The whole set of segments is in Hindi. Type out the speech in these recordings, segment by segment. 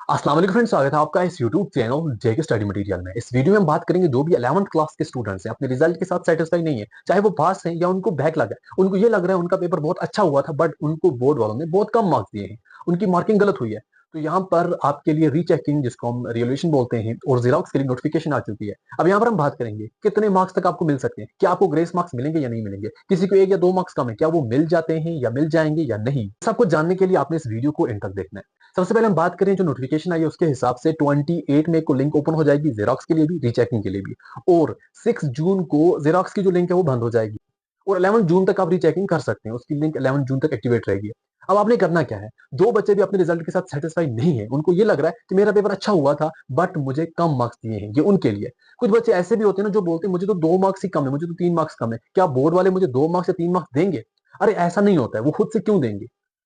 अस्सलाम वालेकुम फ्रेंड्स, स्वागत है आपका इस YouTube चैनल जेके स्टडी मटेरियल में। इस वीडियो में हम बात करेंगे जो भी 11th क्लास के स्टूडेंट्स हैं अपने रिजल्ट के साथ सेटिस्फाई नहीं है, चाहे वो पास हैं या उनको बैक लगा है। उनको ये लग रहा है उनका पेपर बहुत अच्छा हुआ था बट उनको बोर्ड वालों ने बहुत कम मार्क्स दिए हैं, उनकी मार्किंग गलत हुई है। तो यहाँ पर आपके लिए रीचेकिंग जिसको हम रिवोल्यूशन बोलते हैं और जेरोक्स के लिए नोटिफिकेशन आ चुकी है। अब यहाँ पर हम बात करेंगे कितने मार्क्स तक आपको मिल सकते हैं, क्या आपको ग्रेस मार्क्स मिलेंगे या नहीं मिलेंगे, किसी को 1 या 2 मार्क्स कम है क्या वो मिल जाते हैं या मिल जाएंगे या नहीं। सब कुछ जानने के लिए आपने इस वीडियो को एंड तक देखना है। सबसे पहले हम बात करें जो नोटिफिकेशन आई है उसके हिसाब से 28 में को लिंक ओपन हो जाएगी जेरोक्स के लिए भी रीचेकिंग के लिए भी, और 6 जून को जेरोक्स की जो लिंक है वो बंद हो जाएगी और 11 जून तक आप रीचेकिंग कर सकते हैं, उसकी लिंक 11 जून तक एक्टिवेट रहेगी। अब आपने करना क्या है, दो बच्चे भी अपने रिजल्ट के साथ सेटिस्फाई नहीं है, उनको ये लग रहा है कि मेरा पेपर अच्छा हुआ था बट मुझे कम मार्क्स दिए हैं, ये उनके लिए। कुछ बच्चे ऐसे भी होते हैं ना जो बोलते हैं मुझे तो 2 मार्क्स ही कम है, मुझे तो 3 मार्क्स कम है, क्या बोर्ड वाले मुझे 2 मार्क्स या 3 मार्क्स देंगे? अरे ऐसा नहीं होता है, वो खुद से क्यों देंगे?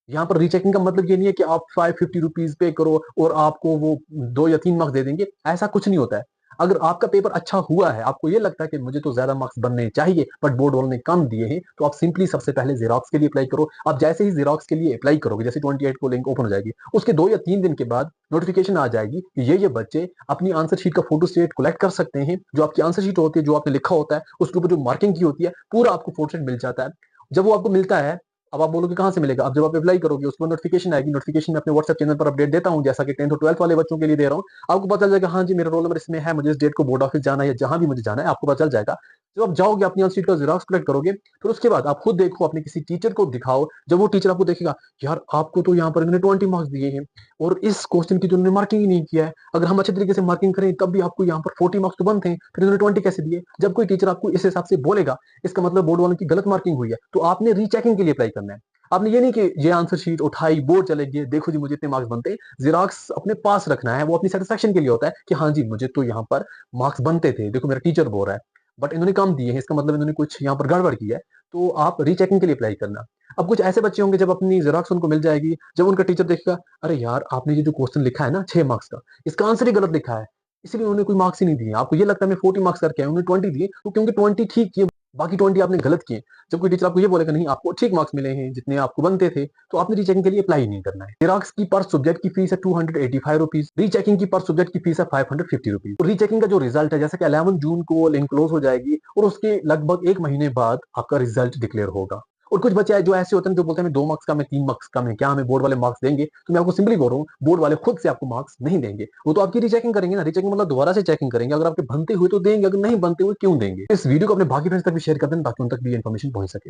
यहाँ पर रीचेकिंग का मतलब ये नहीं है कि आप 550 रुपीज पे करो और आपको वो 2 या 3 मार्क्स दे देंगे, ऐसा कुछ नहीं होता है। अगर आपका पेपर अच्छा हुआ है, आपको ये लगता है कि मुझे तो ज्यादा मार्क्स बनने चाहिए बट बोर्ड वालों ने कम दिए हैं, तो आप सिंपली सबसे पहले जेरोक्स के लिए अप्लाई करो। आप जैसे ही जेरोक्स के लिए अप्लाई करोगे, जैसे 28 को लिंक ओपन हो जाएगी, उसके 2 या 3 दिन के बाद नोटिफिकेशन आ जाएगी कि ये बच्चे अपनी आंसर शीट का फोटो स्टेट कलेक्ट कर सकते हैं। जो आपकी आंसर शीट होती है, जो आपने लिखा होता है, उसके ऊपर जो मार्किंग की होती है, पूरा आपको फोटो स्टेट मिल जाता है। जब वो आपको मिलता है, अब आप बोलोगे कहाँ से मिलेगा, अब जब आप अप्लाई करोगे उसके बाद नोटिफिकेशन आएगी। नोटिफिकेशन में अपने व्हाट्सएप चैनल पर अपडेट देता हूँ, जैसा कि 10th और 12th वाले बच्चों के लिए दे रहा हूँ। आपको पता चल जाएगा हाँ जी मेरा रोल नंबर इसमें है, मुझे इस डेट को बोर्ड ऑफिस जाना है या जहां भी मुझे जाना है, आपको पता चल जाएगा। जब आप जाओगे अपनी आंसर शीट का जेरॉक्स कलेक्ट करोगे, फिर उसके बाद आप खुद देखो, अपने किसी टीचर को दिखाओ। जब वो टीचर आपको देखेगा, यार आपको तो यहाँ पर इन्होंने 20 मार्क्स दिए हैं और इस क्वेश्चन की तो उन्होंने मार्किंग ही नहीं किया है, अगर हम अच्छे तरीके से मार्किंग करें तब भी आपको यहाँ पर 40 मार्क्स तो बनते हैं, फिर इन्होंने 20 कैसे दिए? जब कोई टीचर आपको इस हिसाब से बोलेगा, इसका मतलब बोर्ड वालों की गलत मार्किंग हुई है। तो आपने रीचेकिंग के लिए अप्लाई करना है। आपने ये नहीं कि ये आंसर शीट उठाई, बोर्ड चले गए, देखो जी मुझे इतने मार्क्स बनते हैं। जेरोक्स अपने पास रखना है, वो अपनी सेटिस्फेक्शन के लिए होता है कि हाँ जी मुझे तो यहाँ पर मार्क्स बनते थे, देखो मेरा टीचर बोल रहा है, बट इन्होंने कम दिए हैं, इसका मतलब इन्होंने कुछ यहाँ पर गड़बड़ की है। तो आप रीचेकिंग के लिए अप्लाई करना। अब कुछ ऐसे बच्चे होंगे जब अपनी जेरोक्स उनको मिल जाएगी, जब उनका टीचर देखेगा, अरे यार आपने ये जो क्वेश्चन लिखा है ना 6 मार्क्स का, इसका आंसर ही गलत लिखा है, इसलिए उन्होंने कोई मार्क्स ही नहीं दिए। आपको ये लगता है मैं 40 मार्क्स करके आया, उन्होंने 20 दिए, तो क्योंकि 20 ठीक किए, बाकी 20 आपने गलत किए। जब कोई टीचर आपको ये बोलेगा नहीं आपको ठीक मार्क्स मिले हैं जितने आपको बनते थे, तो आपने रीचेकिंग के लिए अप्लाई ही नहीं करना है। जेरोक्स की पर सब्जेक्ट की फीस है 285 रुपीज, रीचेकिंग की पर सब्जेक्ट की फीस है 550 रुपीज। रीचेकिंग का जो रिजल्ट है, जैसे कि 11 जून को लिंक क्लोज हो जाएगी और उसके लगभग 1 महीने बाद आपका रिजल्ट डिक्लेयर होगा। और कुछ बच्चे जो ऐसे होते हैं जो बोलते हैं मैं 2 मार्क्स कम है, 3 मार्क्स कम है, क्या हमें बोर्ड वाले मार्क्स देंगे? तो मैं आपको सिंपली बोल रहा हूँ, बोर्ड वाले खुद से आपको मार्क्स नहीं देंगे, वो तो आपकी रीचेकिंग करेंगे ना। रीचेकिंग मतलब दोबारा से चेकिंग करेंगे, अगर आपके बनते हुए तो देंगे, अगर नहीं बनते हुए क्यों देंगे। इस वीडियो को अपने बाकी फ्रेंड्स तक भी शेयर कर दें ताकि उन तक भी इन्फॉर्मेशन पहुंच सके।